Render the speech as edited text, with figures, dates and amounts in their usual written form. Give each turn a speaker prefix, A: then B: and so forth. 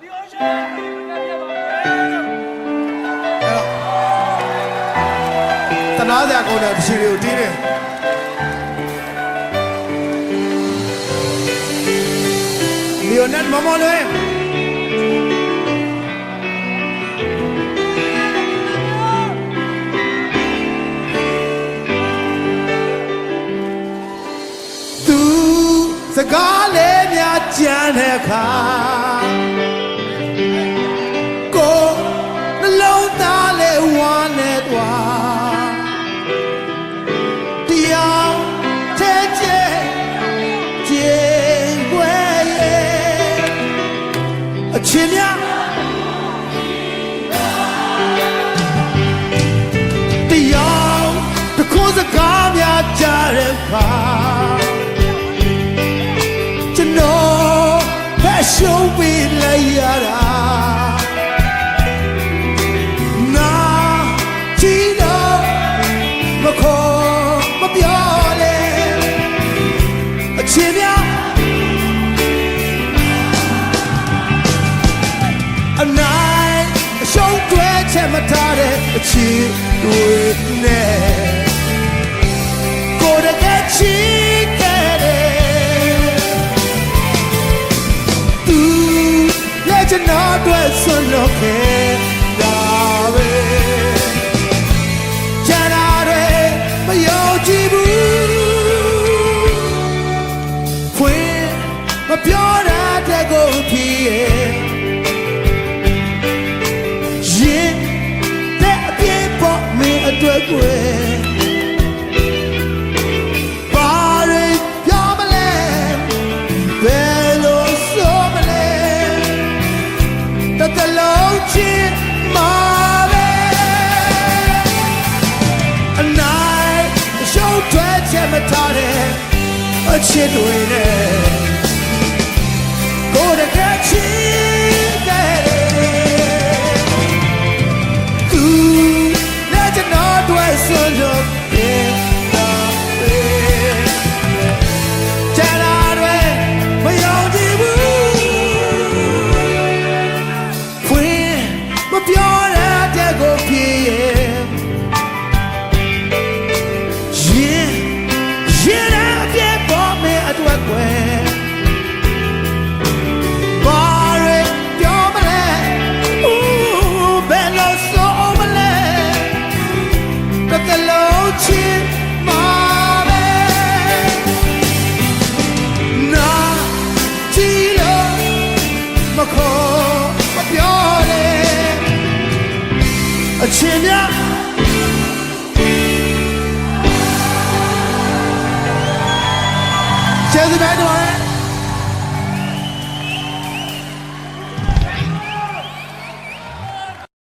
A: တနာစရာကောင်းတဲ့ရှင်တွေကိုတီးတယ်လီယိုနက်မမော်လွင်သူစကားလေးများကြမ်းတဲ့အခါကိုနှလုံးသားလေးဝမ်းနေသွားတရားထဲကျကျေွယ်ရဲ့အချင်းများတရားတခုစကားများကြားတဲ့အခါရှုံးပေးလိုက်ရတာနာချီတော့မခေါ်မပြောလေအချင်းများအနိုင်အရှုံးတွေချက်မထားတဲ့အချင်းတွေနဲ့ကိုယ်တကယ်ချီခဲ့တယ်ကျွန်တော်အတွက်ဆွလွတ်ခဲ့တာပဲကျန်တာတွေမယုံကြည်ဘူးဖွင့်မပြောတတ်တဲ့ကိုဖြစ်ရဲ့ရင်တဲ့အပြည့်ပေါ်မင်းအတွက်ကွယ်အချစ်တွေနဲ့ကိုယ်တကယ်ချစ်ခဲ့တယ်သူနဲ့ကျွန်တော်တွေ့ဆွလို့ခဲ့တာပဲကျန်တာတွေမယုံကြည်ဘူးဖွင့်မပြောရတဲ့ကိုဖြစ်ရဲ့အတွက်ကွယ်ဘာရပြောမလဲဘယ်လိုဆိုမလဲတစ်ကလုံးချစ်မှာပဲနာကြည့်လို့မခေါ်မပြောလေအချင်းများကျေးဇူးတင်ပါတယ်